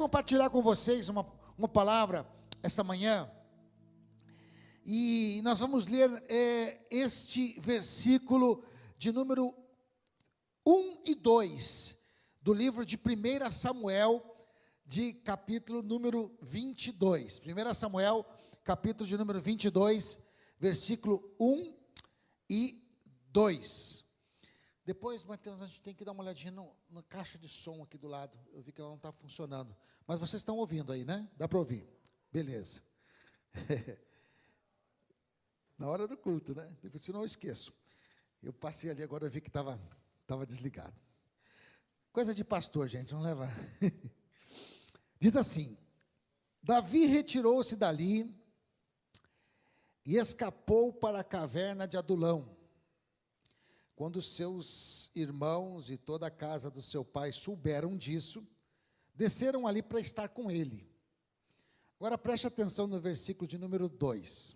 compartilhar com vocês uma palavra esta manhã, e nós vamos ler este versículo de número 1 e 2, do livro de 1 Samuel, de capítulo número 22. 1 Samuel, capítulo de número 22, versículo 1 e 2. Depois, Mateus, a gente tem que dar uma olhadinha na caixa de som aqui do lado. Eu vi que ela não está funcionando. Mas vocês estão ouvindo aí, né? Dá para ouvir. Beleza. Na hora do culto, né? Depois, senão eu esqueço. Eu passei ali, agora eu vi que estava desligado. Coisa de pastor, gente, não leva. Diz assim: Davi retirou-se dali e escapou para a caverna de Adulão. Quando seus irmãos e toda a casa do seu pai souberam disso, desceram ali para estar com ele. Agora preste atenção no versículo de número 2.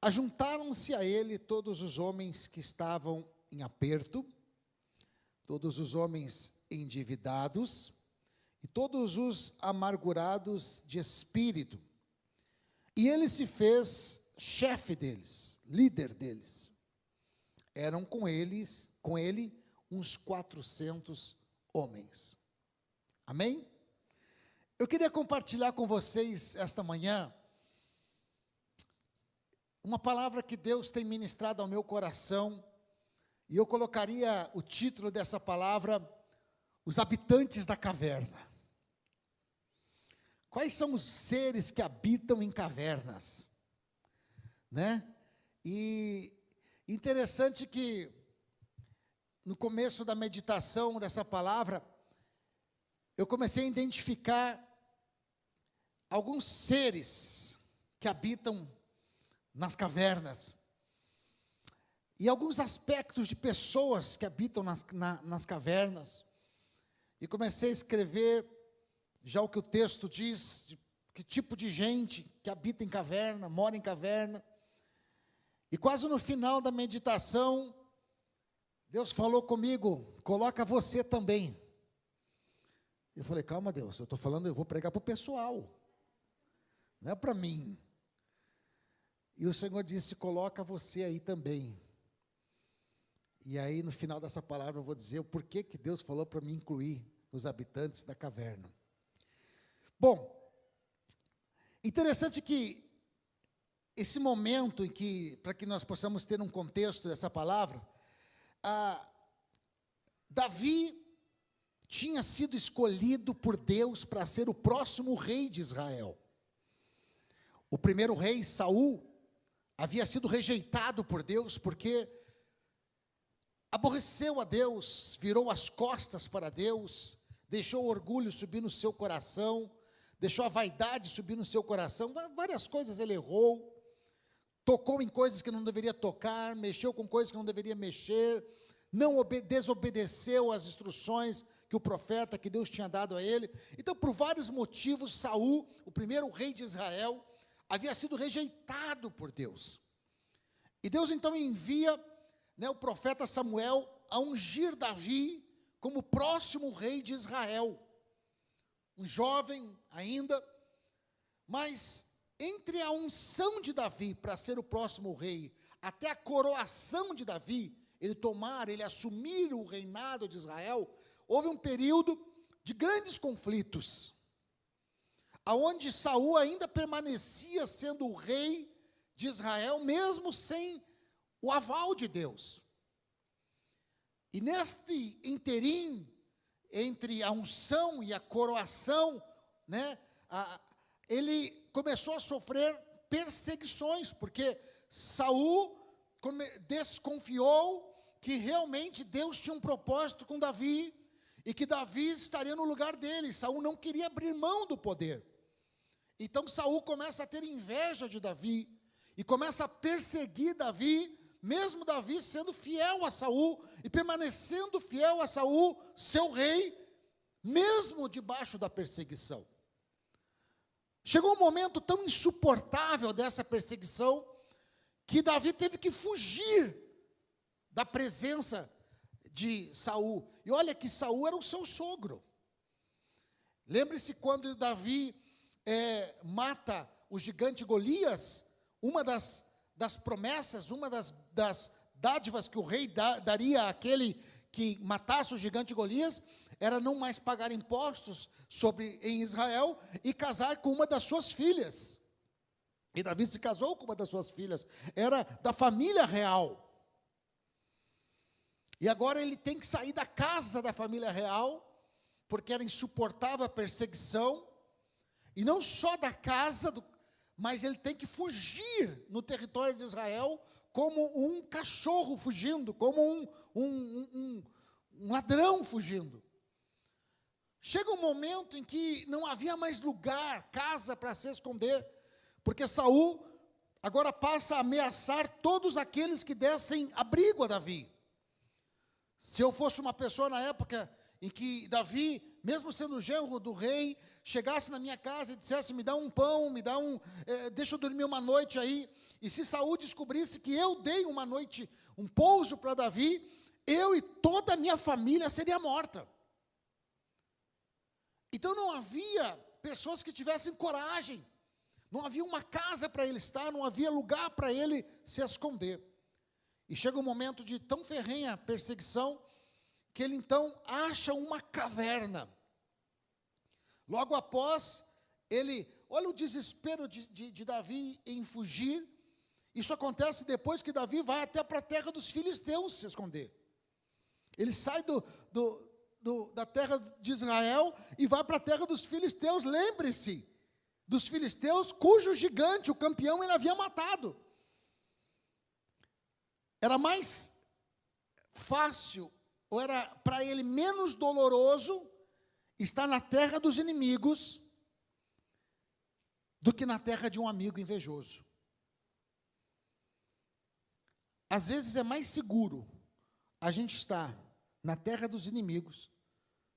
Ajuntaram-se a ele todos os homens que estavam em aperto, todos os homens endividados e todos os amargurados de espírito. E ele se fez chefe deles, líder deles. Eram com ele uns 400 homens. Amém? Eu queria compartilhar com vocês esta manhã uma palavra que Deus tem ministrado ao meu coração, e eu colocaria o título dessa palavra: Os habitantes da caverna. Quais são os seres que habitam em cavernas? Né? E interessante que, no começo da meditação dessa palavra, eu comecei a identificar alguns seres que habitam nas cavernas, e alguns aspectos de pessoas que habitam nas cavernas, e comecei a escrever já o que o texto diz, de que tipo de gente que habita em caverna, mora em caverna. E quase no final da meditação, Deus falou comigo: coloca você também. Eu falei: calma, Deus, eu vou pregar para o pessoal, não é para mim. E o Senhor disse: coloca você aí também. E aí no final dessa palavra eu vou dizer o porquê que Deus falou para me incluir os habitantes da caverna. Bom, interessante que esse momento em que, para que nós possamos ter um contexto dessa palavra, Davi tinha sido escolhido por Deus para ser o próximo rei de Israel. O primeiro rei, Saul, havia sido rejeitado por Deus porque aborreceu a Deus, virou as costas para Deus, deixou o orgulho subir no seu coração, deixou a vaidade subir no seu coração, várias coisas ele errou. Tocou em coisas que não deveria tocar, mexeu com coisas que não deveria mexer, desobedeceu às instruções que o profeta, que Deus tinha dado a ele. Então, por vários motivos, Saul, o primeiro rei de Israel, havia sido rejeitado por Deus. E Deus então envia, o profeta Samuel a ungir Davi como próximo rei de Israel. Um jovem ainda, mas entre a unção de Davi para ser o próximo rei, até a coroação de Davi, ele assumir o reinado de Israel, houve um período de grandes conflitos, aonde Saul ainda permanecia sendo o rei de Israel, mesmo sem o aval de Deus. E neste interim, entre a unção e a coroação, ele começou a sofrer perseguições, porque Saul desconfiou que realmente Deus tinha um propósito com Davi, e que Davi estaria no lugar dele. Saul não queria abrir mão do poder. Então Saul começa a ter inveja de Davi, e começa a perseguir Davi, mesmo Davi sendo fiel a Saul, e permanecendo fiel a Saul, seu rei, mesmo debaixo da perseguição. Chegou um momento tão insuportável dessa perseguição, que Davi teve que fugir da presença de Saul. E olha que Saul era o seu sogro. Lembre-se quando Davi mata o gigante Golias, uma das promessas, uma das dádivas que o rei daria àquele que matasse o gigante Golias, era não mais pagar impostos em Israel e casar com uma das suas filhas. E Davi se casou com uma das suas filhas, era da família real. E agora ele tem que sair da casa da família real, porque era insuportável a perseguição, e não só da casa, mas ele tem que fugir no território de Israel, como um cachorro fugindo, como um ladrão fugindo. Chega um momento em que não havia mais lugar, casa para se esconder, porque Saul agora passa a ameaçar todos aqueles que dessem abrigo a Davi. Se eu fosse uma pessoa na época em que Davi, mesmo sendo genro do rei, chegasse na minha casa e dissesse, me dá um pão, deixa eu dormir uma noite aí, e se Saul descobrisse que eu dei uma noite, um pouso para Davi, eu e toda a minha família seria morta. Então não havia pessoas que tivessem coragem, não havia uma casa para ele estar, não havia lugar para ele se esconder. E chega um momento de tão ferrenha perseguição, que ele então acha uma caverna. Logo após, olha o desespero de Davi em fugir. Isso acontece depois que Davi vai até para a terra dos filisteus se esconder. Ele sai da terra de Israel e vai para a terra dos filisteus. Lembre-se dos filisteus cujo gigante, o campeão, ele havia matado. Era mais fácil, ou era para ele menos doloroso, estar na terra dos inimigos do que na terra de um amigo invejoso. Às vezes é mais seguro a gente estar na terra dos inimigos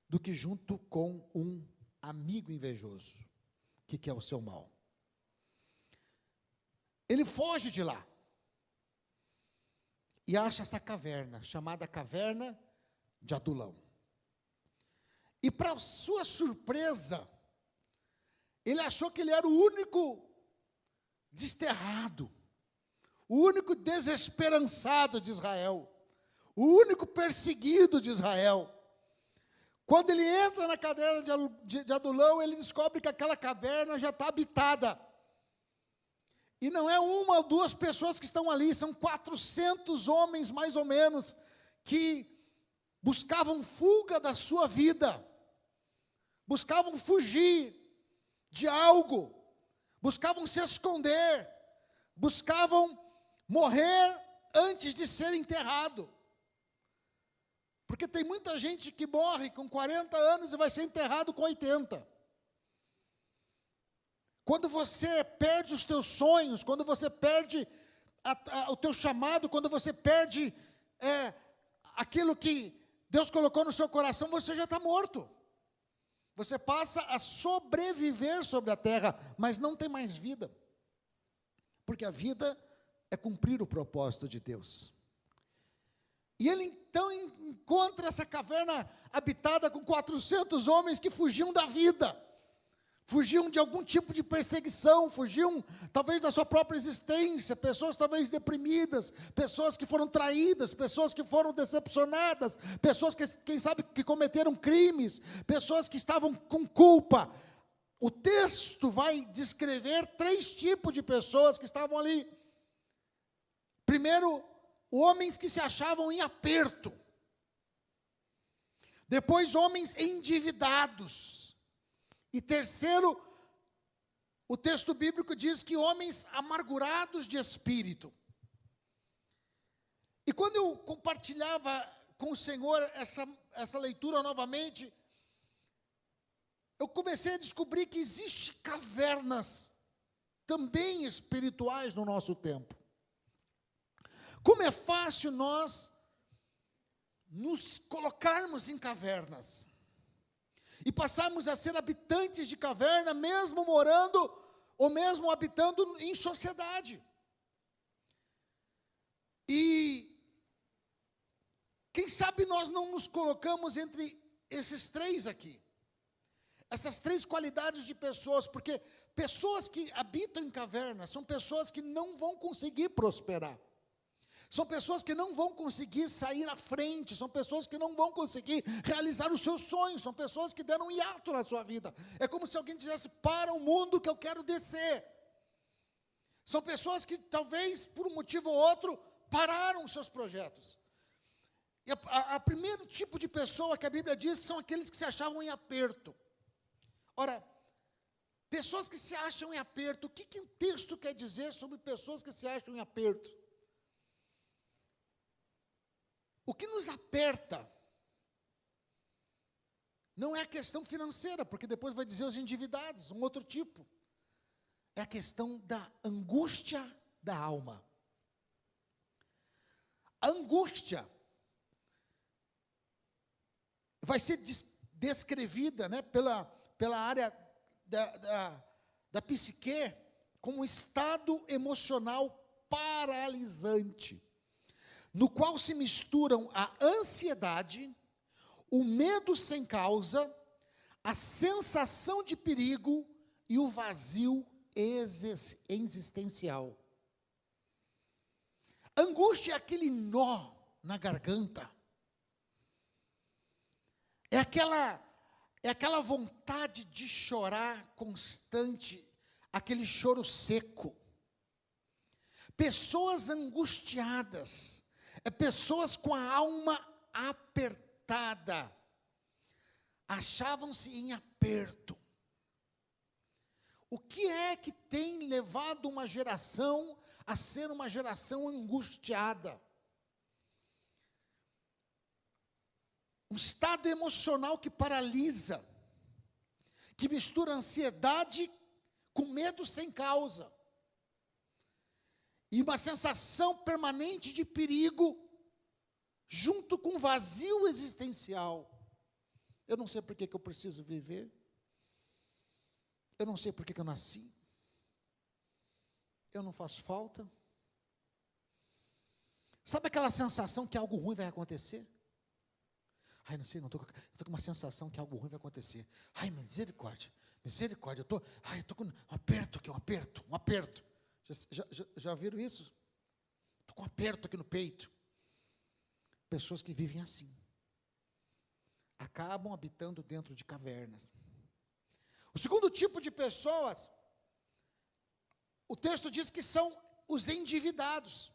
do que junto com um amigo invejoso, que quer o seu mal. Ele foge de lá e acha essa caverna, chamada Caverna de Adulão. E para sua surpresa, ele achou que ele era o único desterrado, o único desesperançado de Israel, o único perseguido de Israel. Quando ele entra na caverna de Adulão, ele descobre que aquela caverna já está habitada. E não é uma ou duas pessoas que estão ali, são 400 homens, mais ou menos, que buscavam fuga da sua vida, buscavam fugir de algo, buscavam se esconder, buscavam morrer antes de ser enterrado. Porque tem muita gente que morre com 40 anos e vai ser enterrado com 80. Quando você perde os teus sonhos, quando você perde o teu chamado, quando você perde aquilo que Deus colocou no seu coração, você já está morto. Você passa a sobreviver sobre a terra, mas não tem mais vida. Porque a vida é cumprir o propósito de Deus. E ele então encontra essa caverna habitada com 400 homens que fugiam da vida. Fugiam de algum tipo de perseguição, fugiam talvez da sua própria existência, pessoas talvez deprimidas, pessoas que foram traídas, pessoas que foram decepcionadas, pessoas que, quem sabe, que cometeram crimes, pessoas que estavam com culpa. O texto vai descrever 3 tipos de pessoas que estavam ali. Primeiro, homens que se achavam em aperto. Depois, homens endividados. E terceiro, o texto bíblico diz que homens amargurados de espírito. E quando eu compartilhava com o Senhor essa leitura novamente, eu comecei a descobrir que existem cavernas também espirituais no nosso tempo. Como é fácil nós nos colocarmos em cavernas e passarmos a ser habitantes de caverna, mesmo morando ou mesmo habitando em sociedade. E quem sabe nós não nos colocamos entre esses 3 aqui. essas três qualidades de pessoas, porque pessoas que habitam em cavernas são pessoas que não vão conseguir prosperar. São pessoas que não vão conseguir sair à frente, são pessoas que não vão conseguir realizar os seus sonhos, são pessoas que deram um hiato na sua vida. É como se alguém dissesse: para o mundo que eu quero descer. São pessoas que talvez, por um motivo ou outro, pararam os seus projetos. E a primeiro tipo de pessoa que a Bíblia diz são aqueles que se achavam em aperto. Ora, pessoas que se acham em aperto, o que o texto quer dizer sobre pessoas que se acham em aperto? O que nos aperta não é a questão financeira, porque depois vai dizer os endividados, um outro tipo. É a questão da angústia da alma. A angústia vai ser descrevida, né, pela área da psique como um estado emocional paralisante, no qual se misturam a ansiedade, o medo sem causa, a sensação de perigo e o vazio existencial. Angústia é aquele nó na garganta, é aquela vontade de chorar constante, aquele choro seco. Pessoas angustiadas, pessoas com a alma apertada, achavam-se em aperto. O que é que tem levado uma geração a ser uma geração angustiada? Um estado emocional que paralisa, que mistura ansiedade com medo sem causa, e uma sensação permanente de perigo, junto com vazio existencial. Eu não sei por que eu preciso viver, eu não sei por que eu nasci, eu não faço falta. Sabe aquela sensação que algo ruim vai acontecer? Ai, não sei, eu estou com uma sensação que algo ruim vai acontecer. Ai, misericórdia, eu estou com um aperto aqui, um aperto. Já viram isso? Estou com um aperto aqui no peito. Pessoas que vivem assim, acabam habitando dentro de cavernas. O segundo tipo de pessoas, o texto diz que são os endividados.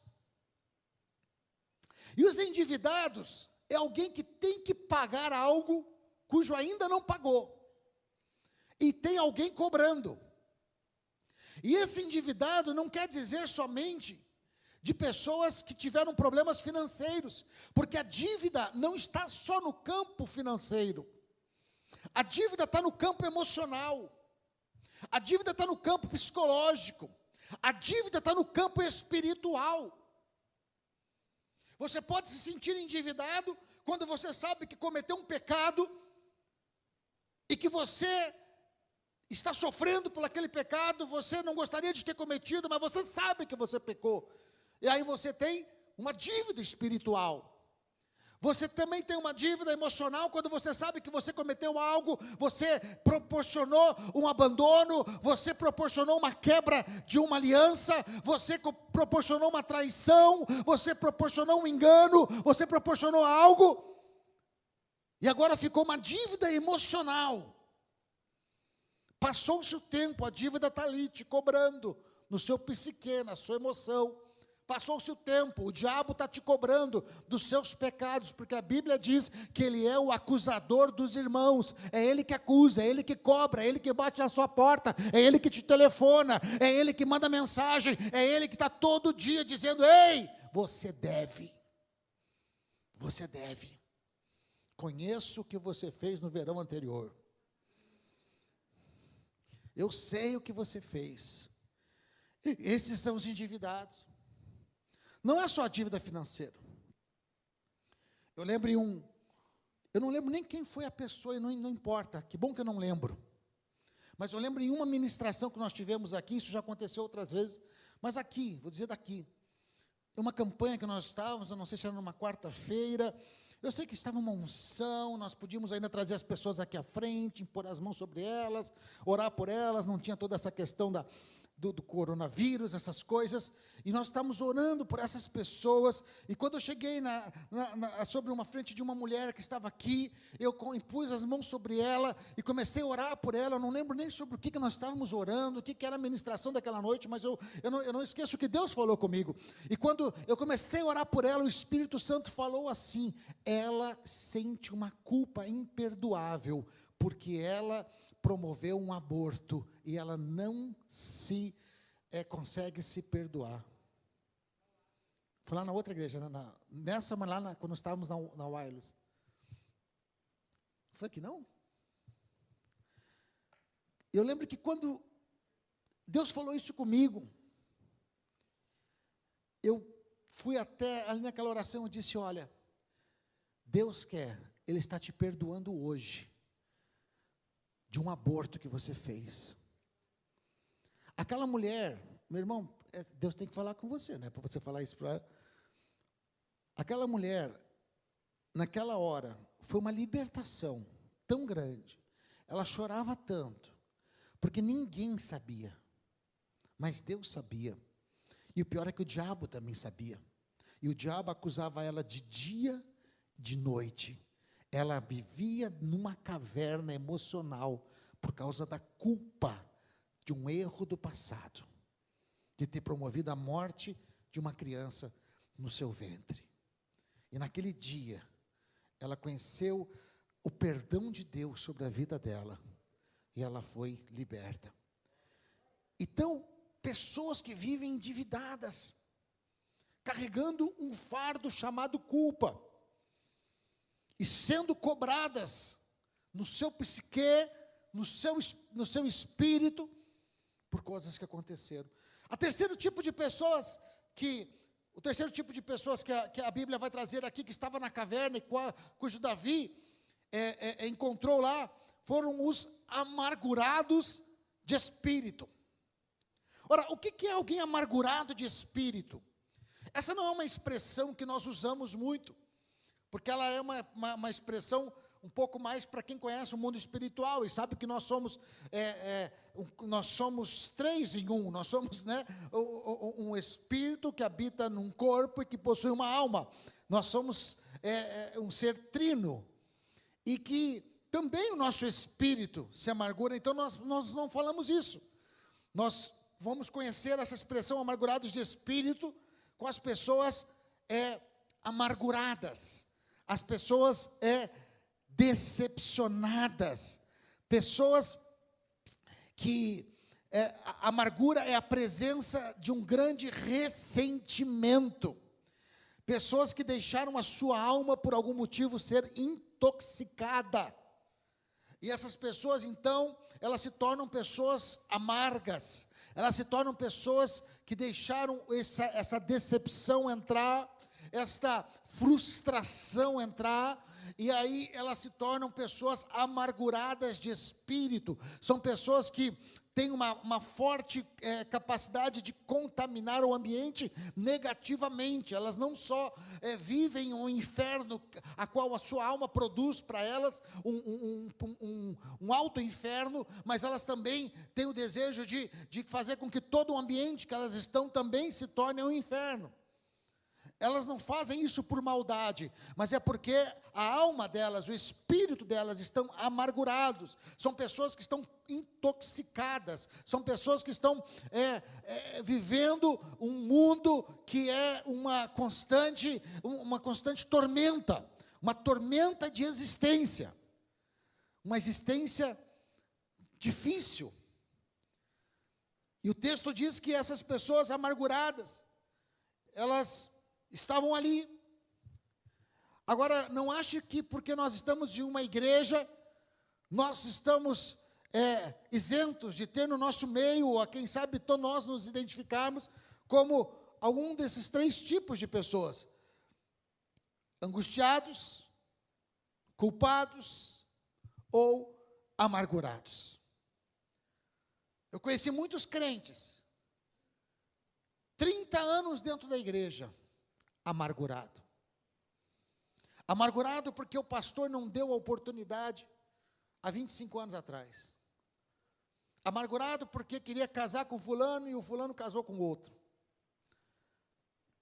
E os endividados é alguém que tem que pagar algo cujo ainda não pagou. E tem alguém cobrando. E esse endividado não quer dizer somente de pessoas que tiveram problemas financeiros, porque a dívida não está só no campo financeiro. A dívida está no campo emocional. A dívida está no campo psicológico. A dívida está no campo espiritual. Você pode se sentir endividado quando você sabe que cometeu um pecado e que você está sofrendo por aquele pecado, você não gostaria de ter cometido, mas você sabe que você pecou. E aí você tem uma dívida espiritual. Você também tem uma dívida emocional quando você sabe que você cometeu algo, você proporcionou um abandono, você proporcionou uma quebra de uma aliança, você proporcionou uma traição, você proporcionou um engano, você proporcionou algo, e agora ficou uma dívida emocional. Passou-se o tempo, a dívida está ali te cobrando, no seu psique, na sua emoção. Passou-se o tempo, o diabo está te cobrando dos seus pecados, porque a Bíblia diz que ele é o acusador dos irmãos, é ele que acusa, é ele que cobra, é ele que bate na sua porta, é ele que te telefona, é ele que manda mensagem, é ele que está todo dia dizendo: ei, você deve, conheço o que você fez no verão anterior, eu sei o que você fez. Esses são os endividados. Não é só a dívida financeira. Eu não lembro nem quem foi a pessoa, e não importa, que bom que eu não lembro. Mas eu lembro em uma ministração que nós tivemos aqui, isso já aconteceu outras vezes, mas aqui, vou dizer daqui, uma campanha que nós estávamos, eu não sei se era numa quarta-feira, Eu sei que estava uma unção, nós podíamos ainda trazer as pessoas aqui à frente, impor as mãos sobre elas, orar por elas, não tinha toda essa questão do coronavírus, essas coisas, e nós estávamos orando por essas pessoas, e quando eu cheguei sobre uma frente de uma mulher que estava aqui, eu impus as mãos sobre ela, e comecei a orar por ela. Eu não lembro nem sobre o que nós estávamos orando, o que era a ministração daquela noite, mas eu não esqueço que Deus falou comigo, e quando eu comecei a orar por ela, o Espírito Santo falou assim: ela sente uma culpa imperdoável, porque ela promoveu um aborto, e ela não consegue se perdoar. Foi lá na outra igreja, quando estávamos na Wireless. Foi aqui não? Eu lembro que quando Deus falou isso comigo, eu fui até ali naquela oração e disse: olha, Deus quer, Ele está te perdoando hoje, de um aborto que você fez. Aquela mulher, meu irmão, Deus tem que falar com você, né? Para você falar isso para ela. Aquela mulher, naquela hora, foi uma libertação tão grande. Ela chorava tanto, porque ninguém sabia, mas Deus sabia. E o pior é que o diabo também sabia. E o diabo acusava ela de dia, de noite. Ela vivia numa caverna emocional por causa da culpa de um erro do passado, de ter promovido a morte de uma criança no seu ventre. E naquele dia, ela conheceu o perdão de Deus sobre a vida dela, e ela foi liberta. Então, pessoas que vivem endividadas, carregando um fardo chamado culpa, e sendo cobradas no seu psique, no seu espírito, por coisas que aconteceram. O terceiro tipo de pessoas que a Bíblia vai trazer aqui, que estava na caverna, cujo Davi encontrou lá, foram os amargurados de espírito. Ora, o que é alguém amargurado de espírito? Essa não é uma expressão que nós usamos muito, porque ela é uma expressão um pouco mais para quem conhece o mundo espiritual e sabe que nós somos três em um. Nós somos, né, um espírito que habita num corpo e que possui uma alma. Nós somos um ser trino, e que também o nosso espírito se amargura. Então nós não falamos isso. Nós vamos conhecer essa expressão amargurados de espírito com as pessoas amarguradas, as pessoas decepcionadas, pessoas que a amargura é a presença de um grande ressentimento, pessoas que deixaram a sua alma por algum motivo ser intoxicada, e essas pessoas então, elas se tornam pessoas amargas, elas se tornam pessoas que deixaram essa decepção entrar, esta frustração entrar, e aí elas se tornam pessoas amarguradas de espírito. São pessoas que têm uma forte capacidade de contaminar o ambiente negativamente. Elas não só vivem um inferno, a qual a sua alma produz para elas, um alto inferno, mas elas também têm o desejo de fazer com que todo o ambiente que elas estão também se torne um inferno. Elas não fazem isso por maldade, mas é porque a alma delas, o espírito delas estão amargurados. São pessoas que estão intoxicadas, são pessoas que estão vivendo um mundo que é uma constante tormenta, uma tormenta de existência, uma existência difícil. E o texto diz que essas pessoas amarguradas, elas estavam ali. Agora, não ache que porque nós estamos em uma igreja, nós estamos isentos de ter no nosso meio, ou quem sabe nós nos identificarmos como algum desses três tipos de pessoas: angustiados, culpados ou amargurados. Eu conheci muitos crentes, 30 anos dentro da igreja, amargurado. Amargurado porque o pastor não deu a oportunidade há 25 anos atrás. Amargurado porque queria casar com fulano e o fulano casou com outro.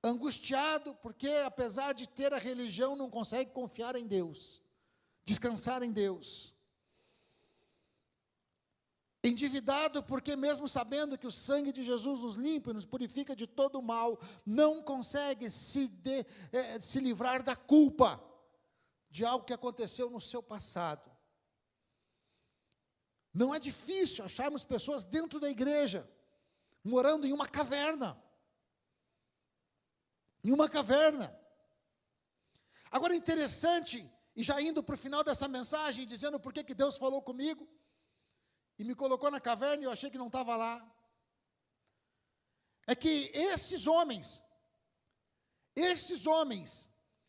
Angustiado porque, apesar de ter a religião, não consegue confiar em Deus, descansar em Deus. Endividado porque, mesmo sabendo que o sangue de Jesus nos limpa e nos purifica de todo o mal, não consegue se livrar da culpa de algo que aconteceu no seu passado. Não é difícil acharmos pessoas dentro da igreja, morando em uma caverna. Em uma caverna. Agora, interessante, e já indo para o final dessa mensagem, dizendo por que Deus falou comigo, e me colocou na caverna e eu achei que não estava lá, é que esses homens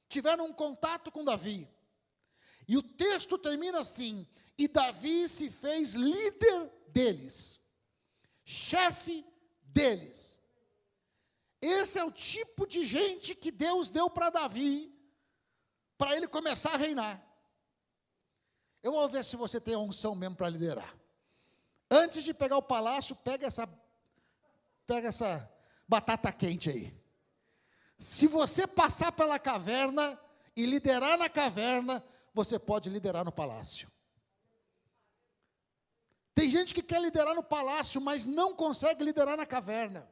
tiveram um contato com Davi, e o texto termina assim: e Davi se fez líder deles, chefe deles. Esse é o tipo de gente que Deus deu para Davi, para ele começar a reinar. Eu vou ver se você tem a unção mesmo para liderar. Antes de pegar o palácio, pega essa batata quente aí. Se você passar pela caverna e liderar na caverna, você pode liderar no palácio. Tem gente que quer liderar no palácio, mas não consegue liderar na caverna.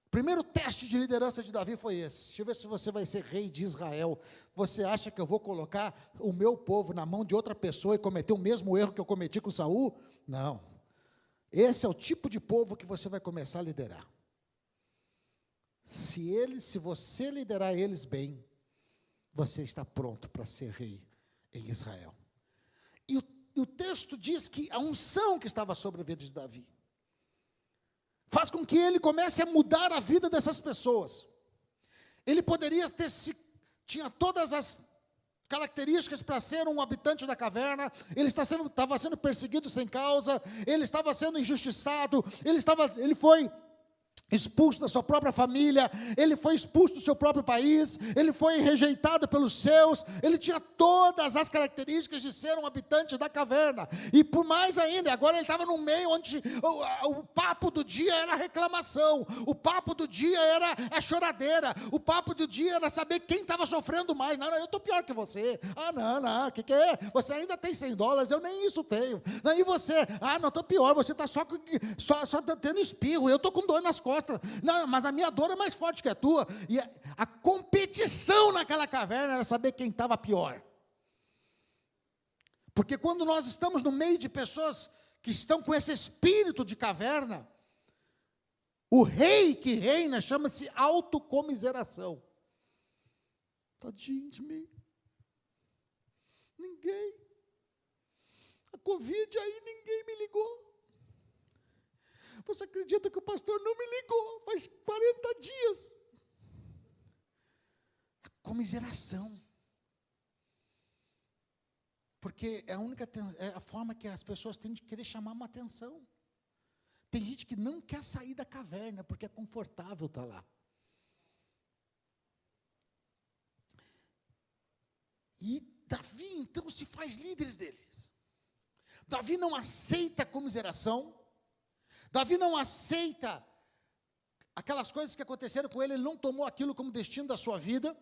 O primeiro teste de liderança de Davi foi esse. Deixa eu ver se você vai ser rei de Israel. Você acha que eu vou colocar o meu povo na mão de outra pessoa e cometer o mesmo erro que eu cometi com Saul? Não. Esse é o tipo de povo que você vai começar a liderar. Se você liderar eles bem, você está pronto para ser rei em Israel. E o texto diz que a unção que estava sobre a vida de Davi faz com que ele comece a mudar a vida dessas pessoas. Ele poderia tinha todas as características para ser um habitante da caverna. Ele estava sendo perseguido sem causa, ele estava sendo injustiçado, ele foi expulso da sua própria família, ele foi expulso do seu próprio país, ele foi rejeitado pelos seus, ele tinha todas as características de ser um habitante da caverna, e por mais ainda, agora ele estava no meio onde o papo do dia era a reclamação, o papo do dia era a choradeira, o papo do dia era saber quem estava sofrendo mais. Não, eu estou pior que você. Não, o que é? Você ainda tem $100, eu nem isso tenho. Não, e você? Não, estou pior, você está só tendo espirro, eu estou com dor nas costas. Não, mas a minha dor é mais forte que a tua. E a competição naquela caverna era saber quem estava pior. Porque quando nós estamos no meio de pessoas que estão com esse espírito de caverna, o rei que reina chama-se autocomiseração. Tadinho de mim. Ninguém. A Covid aí, ninguém me ligou. Você acredita que o pastor não me ligou? Faz 40 dias. A comiseração. Porque é a forma que as pessoas têm de querer chamar uma atenção. Tem gente que não quer sair da caverna, porque é confortável estar lá. E Davi, então, se faz líder deles. Davi não aceita a comiseração. Davi não aceita aquelas coisas que aconteceram com ele, ele não tomou aquilo como destino da sua vida,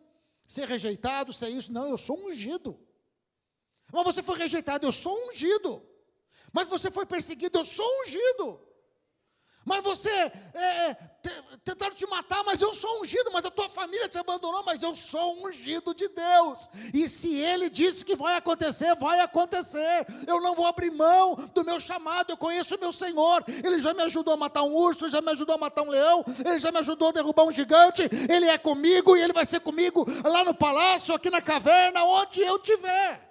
ser rejeitado, ser isso. Não, eu sou ungido. Mas você foi rejeitado, eu sou ungido. Mas você foi perseguido, eu sou ungido. Mas você, tentaram te matar, mas eu sou ungido. Mas a tua família te abandonou, mas eu sou ungido de Deus. E se Ele disse que vai acontecer, vai acontecer. Eu não vou abrir mão do meu chamado, eu conheço o meu Senhor. Ele já me ajudou a matar um urso, já me ajudou a matar um leão, Ele já me ajudou a derrubar um gigante. Ele é comigo e Ele vai ser comigo lá no palácio, aqui na caverna, onde eu estiver.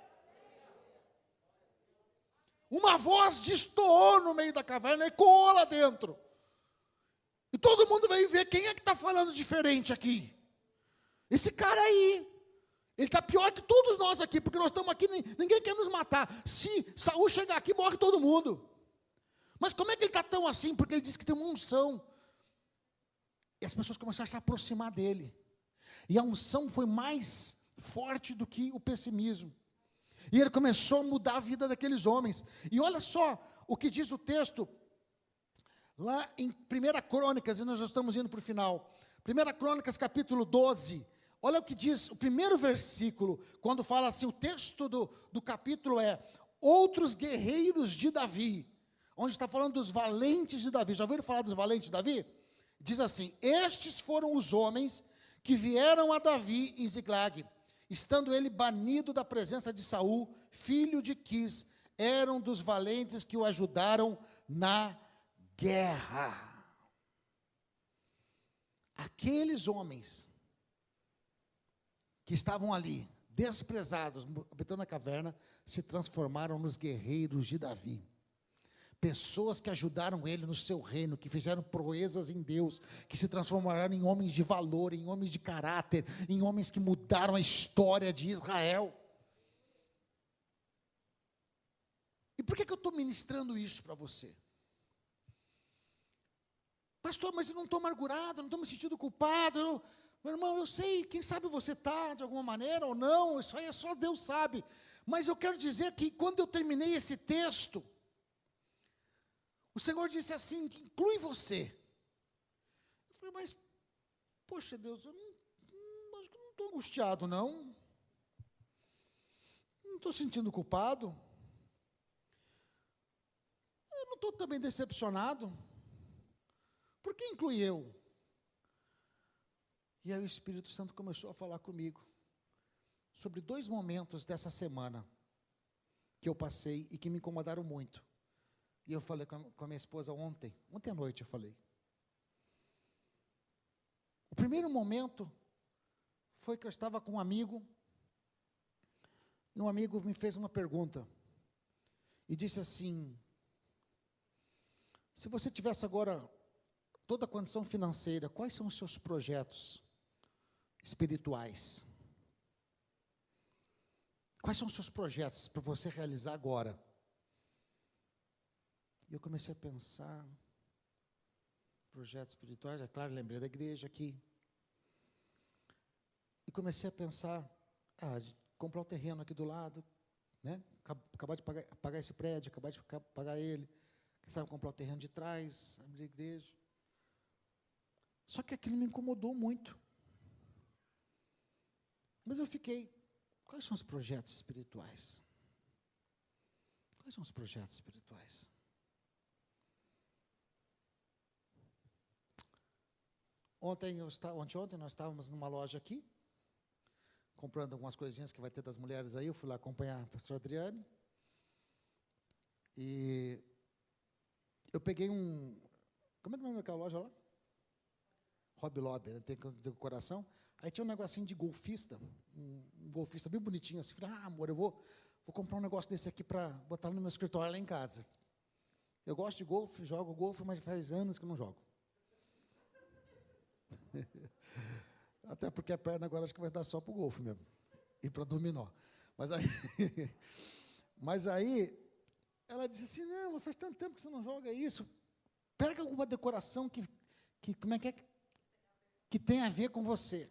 Uma voz destoou no meio da caverna, ecoou lá dentro. E todo mundo veio ver quem é que está falando diferente aqui. Esse cara aí. Ele está pior que todos nós aqui, porque nós estamos aqui, ninguém quer nos matar. Se Saul chegar aqui, morre todo mundo. Mas como é que ele está tão assim? Porque ele disse que tem uma unção. E as pessoas começaram a se aproximar dele. E a unção foi mais forte do que o pessimismo. E ele começou a mudar a vida daqueles homens. E olha só o que diz o texto, lá em 1 Crônicas, e nós já estamos indo para o final. 1 Crônicas, capítulo 12. Olha o que diz o primeiro versículo, quando fala assim, o texto do capítulo é: outros guerreiros de Davi, onde está falando dos valentes de Davi. Já ouviram falar dos valentes de Davi? Diz assim: estes foram os homens que vieram a Davi em Ziglag, estando ele banido da presença de Saul, filho de Quis, eram dos valentes que o ajudaram na guerra. Aqueles homens que estavam ali, desprezados, habitando a caverna, se transformaram nos guerreiros de Davi. Pessoas que ajudaram ele no seu reino, que fizeram proezas em Deus, que se transformaram em homens de valor, em homens de caráter, em homens que mudaram a história de Israel. E por que eu estou ministrando isso para você? Pastor, mas eu não estou amargurado, não estou me sentindo culpado. Meu irmão, eu sei, quem sabe você está de alguma maneira ou não, isso aí é só Deus sabe. Mas eu quero dizer que quando eu terminei esse texto, o Senhor disse assim, que inclui você. Eu falei, mas, poxa Deus, acho que não estou angustiado não. Não estou sentindo culpado. Eu não estou também decepcionado. Por que inclui eu? E aí o Espírito Santo começou a falar comigo sobre 2 momentos dessa semana que eu passei e que me incomodaram muito. E eu falei com a minha esposa ontem à noite eu falei. O primeiro momento foi que eu estava com um amigo, e um amigo me fez uma pergunta, e disse assim: se você tivesse agora toda a condição financeira, quais são os seus projetos espirituais? Quais são os seus projetos para você realizar agora? E eu comecei a pensar, projetos espirituais, é claro, lembrei da igreja aqui. E comecei a pensar, comprar o terreno aqui do lado, né? Acabar de pagar esse prédio, acabar de pagar ele, quem sabe comprar o terreno de trás, abrir a igreja. Só que aquilo me incomodou muito. Mas eu fiquei, quais são os projetos espirituais? Quais são os projetos espirituais? Ontem nós estávamos numa loja aqui, comprando algumas coisinhas que vai ter das mulheres aí. Eu fui lá acompanhar a pastora Adriane. E eu peguei como é que é o nome daquela loja lá? Hobby Lobby, né? Tem decoração. Aí tinha um negocinho de golfista, um golfista bem bonitinho assim. Falei, amor, eu vou comprar um negócio desse aqui para botar no meu escritório lá em casa. Eu gosto de golfe, jogo golfe, mas faz anos que não jogo. Até porque a perna agora acho que vai dar só para o golfe mesmo. E para dominó. Mas aí, ela disse assim, não, mas faz tanto tempo que você não joga isso. Pega alguma decoração que como é que tem a ver com você.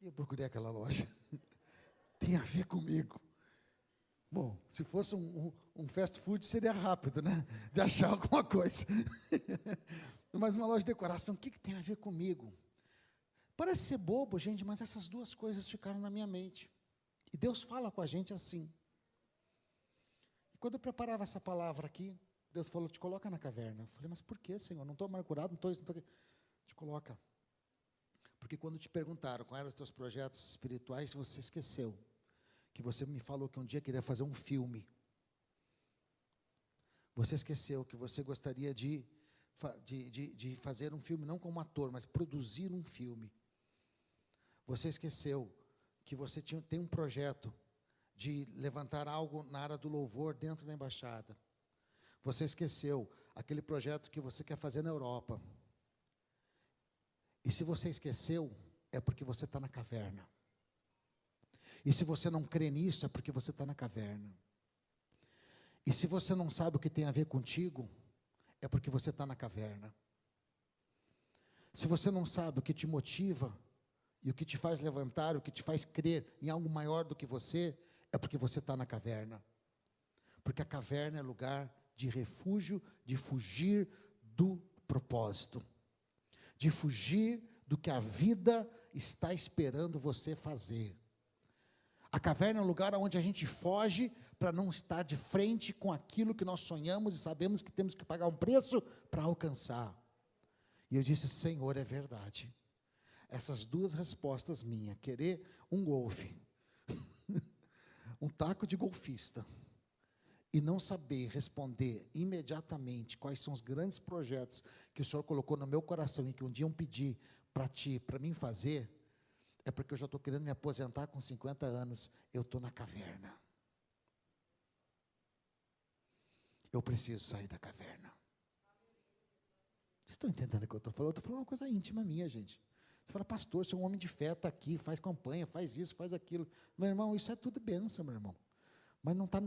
E eu procurei aquela loja. Tem a ver comigo. Bom, se fosse um fast food, seria rápido, né? De achar alguma coisa. Mas uma loja de decoração, o que tem a ver comigo? Parece ser bobo, gente, mas essas 2 coisas ficaram na minha mente. E Deus fala com a gente assim. E quando eu preparava essa palavra aqui, Deus falou, te coloca na caverna. Eu falei, mas por que, Senhor? Não estou amargurado, não estou... Te coloca. Porque quando te perguntaram quais eram os teus projetos espirituais, você esqueceu. Que você me falou que um dia queria fazer um filme. Você esqueceu que você gostaria de fazer um filme, não como ator, mas produzir um filme. Você esqueceu que você tem um projeto de levantar algo na área do louvor dentro da embaixada. Você esqueceu aquele projeto que você quer fazer na Europa. E se você esqueceu, é porque você está na caverna. E se você não crê nisso, é porque você está na caverna. E se você não sabe o que tem a ver contigo, é porque você está na caverna. Se você não sabe o que te motiva, e o que te faz levantar, o que te faz crer em algo maior do que você, é porque você está na caverna. Porque a caverna é lugar de refúgio, de fugir do propósito, de fugir do que a vida está esperando você fazer. A caverna é um lugar onde a gente foge para não estar de frente com aquilo que nós sonhamos e sabemos que temos que pagar um preço para alcançar. E eu disse: Senhor, é verdade. Essas duas respostas minhas, querer um golfe, um taco de golfista, e não saber responder imediatamente quais são os grandes projetos que o Senhor colocou no meu coração e que um dia eu pedi para mim fazer, é porque eu já estou querendo me aposentar com 50 anos, eu estou na caverna. Eu preciso sair da caverna. Vocês estão entendendo o que eu estou falando? Eu estou falando uma coisa íntima minha, gente. Você fala: pastor, você é um homem de fé, está aqui, faz campanha, faz isso, faz aquilo. Meu irmão, isso é tudo bênção, meu irmão. Mas não tá,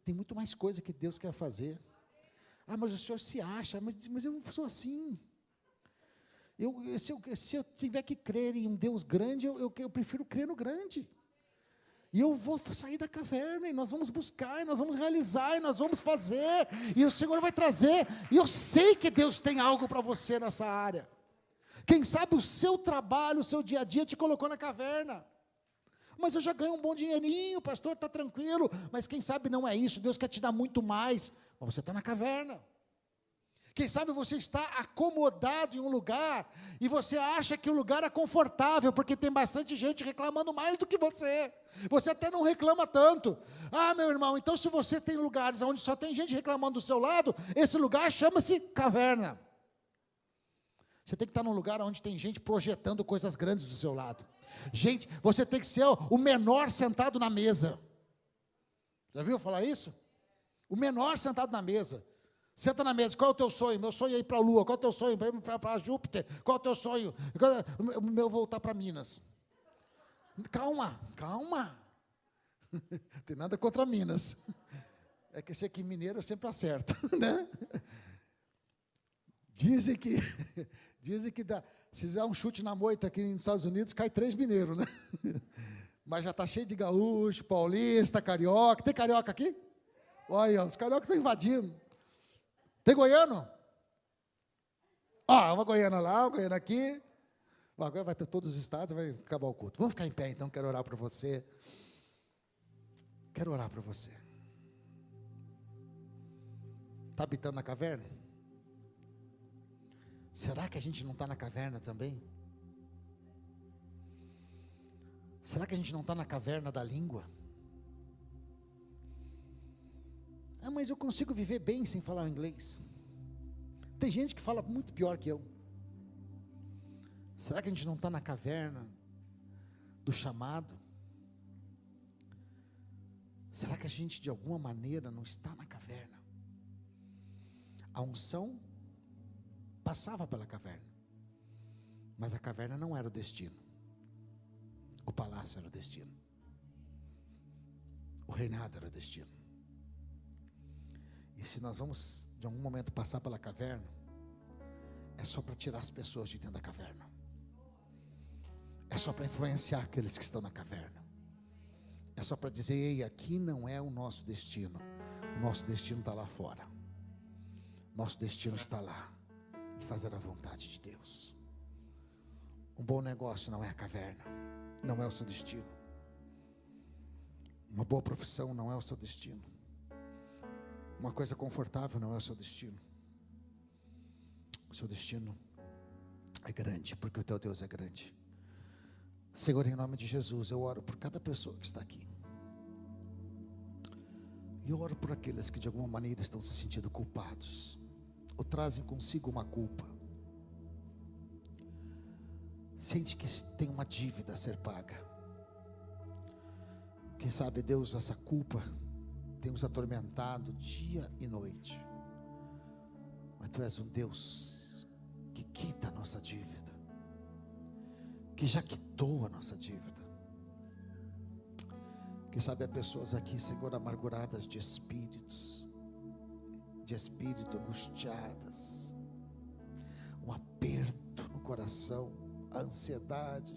tem muito mais coisa que Deus quer fazer. Ah, mas o senhor se acha, mas eu não sou assim. Se eu tiver que crer em um Deus grande, eu prefiro crer no grande. E eu vou sair da caverna, e nós vamos buscar, e nós vamos realizar, e nós vamos fazer, e o Senhor vai trazer. E eu sei que Deus tem algo para você nessa área. Quem sabe o seu trabalho, o seu dia a dia te colocou na caverna. Mas eu já ganho um bom dinheirinho, pastor, está tranquilo. Mas quem sabe não é isso, Deus quer te dar muito mais. Mas você está na caverna. Quem sabe você está acomodado em um lugar, e você acha que o lugar é confortável, porque tem bastante gente reclamando mais do que você. Você até não reclama tanto. Ah, meu irmão, então se você tem lugares onde só tem gente reclamando do seu lado, esse lugar chama-se caverna. Você tem que estar num lugar onde tem gente projetando coisas grandes do seu lado. Gente, você tem que ser o menor sentado na mesa. Já viu falar isso? O menor sentado na mesa. Senta na mesa: qual é o teu sonho? Meu sonho é ir para a Lua. Qual é o teu sonho? Para Júpiter. Qual é o teu sonho? O meu voltar para Minas. Calma, calma. Tem nada contra Minas. É que esse aqui mineiro eu sempre acerto, né? Dizem que dá, se der um chute na moita aqui nos Estados Unidos, cai 3 mineiros, né? Mas já está cheio de gaúcho, paulista, carioca. Tem carioca aqui? Olha, os cariocas estão invadindo. Tem goiano? Ó, uma goiana lá, uma goiana aqui. Agora vai ter todos os estados, vai acabar o culto. Vamos ficar em pé então, quero orar para você. Quero orar para você. Está habitando na caverna? Será que a gente não está na caverna também? Será que a gente não está na caverna da língua? Ah, mas eu consigo viver bem sem falar o inglês. Tem gente que fala muito pior que eu. Será que a gente não está na caverna do chamado? Será que a gente de alguma maneira não está na caverna? A unção passava pela caverna, mas a caverna não era o destino. O palácio era o destino. O reinado era o destino. E se nós vamos de algum momento passar pela caverna, é só para tirar as pessoas de dentro da caverna. É só para influenciar aqueles que estão na caverna. É só para dizer: ei, aqui não é o nosso destino. O nosso destino está lá fora. Nosso destino está lá, e fazer a vontade de Deus. Um bom negócio não é a caverna, não é o seu destino. Uma boa profissão não é o seu destino. Uma coisa confortável não é o seu destino. O seu destino é grande, porque o teu Deus é grande. Senhor, em nome de Jesus, eu oro por cada pessoa que está aqui. E eu oro por aqueles que de alguma maneira estão se sentindo culpados, ou trazem consigo uma culpa. Sente que tem uma dívida a ser paga. Quem sabe, Deus, essa culpa tem nos atormentado dia e noite. Mas Tu és um Deus que quita a nossa dívida, que já quitou a nossa dívida. Quem sabe há pessoas aqui, Senhor, amarguradas de espírito angustiadas, um aperto no coração, a ansiedade,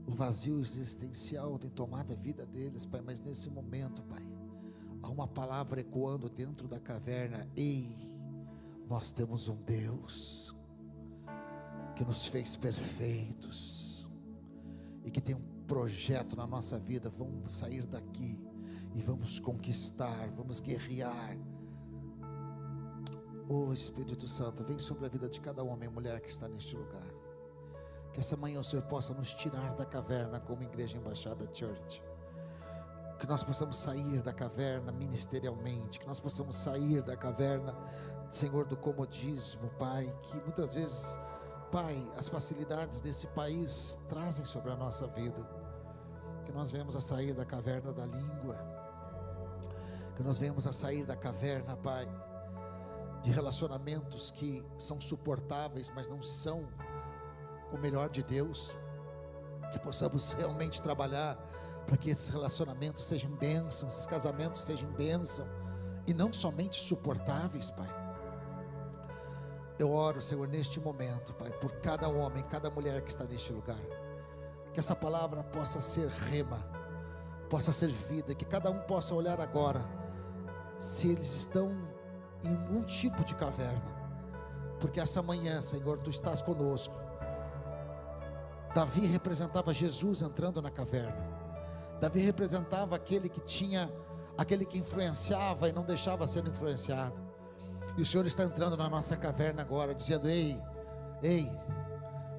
o vazio existencial tem tomado a vida deles, Pai. Mas nesse momento, Pai, há uma palavra ecoando dentro da caverna: ei, nós temos um Deus que nos fez perfeitos e que tem um projeto na nossa vida. Vamos sair daqui e vamos conquistar, vamos guerrear. Oh Espírito Santo, vem sobre a vida de cada homem e mulher que está neste lugar. Que essa manhã o Senhor possa nos tirar da caverna como Igreja Embaixada Church. Que nós possamos sair da caverna ministerialmente. Que nós possamos sair da caverna, Senhor, do comodismo, Pai. Que muitas vezes, Pai, as facilidades desse país trazem sobre a nossa vida. Que nós venhamos a sair da caverna da língua. Que nós venhamos a sair da caverna, Pai, de relacionamentos que são suportáveis, mas não são o melhor de Deus. Que possamos realmente trabalhar para que esses relacionamentos sejam bênçãos, esses casamentos sejam bênção, e não somente suportáveis, Pai. Eu oro, Senhor, neste momento, Pai, por cada homem, cada mulher que está neste lugar. Que essa palavra possa ser rema, possa ser vida, que cada um possa olhar agora, se eles estão em algum tipo de caverna, porque essa manhã, Senhor, Tu estás conosco. Davi representava Jesus entrando na caverna. Davi representava aquele que influenciava e não deixava ser influenciado. E o Senhor está entrando na nossa caverna agora, dizendo: ei,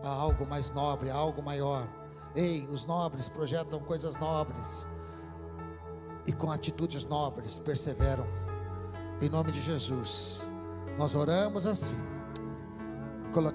há algo mais nobre, há algo maior. Ei, os nobres projetam coisas nobres, e com atitudes nobres perseveram. Em nome de Jesus, nós oramos assim. Colocamos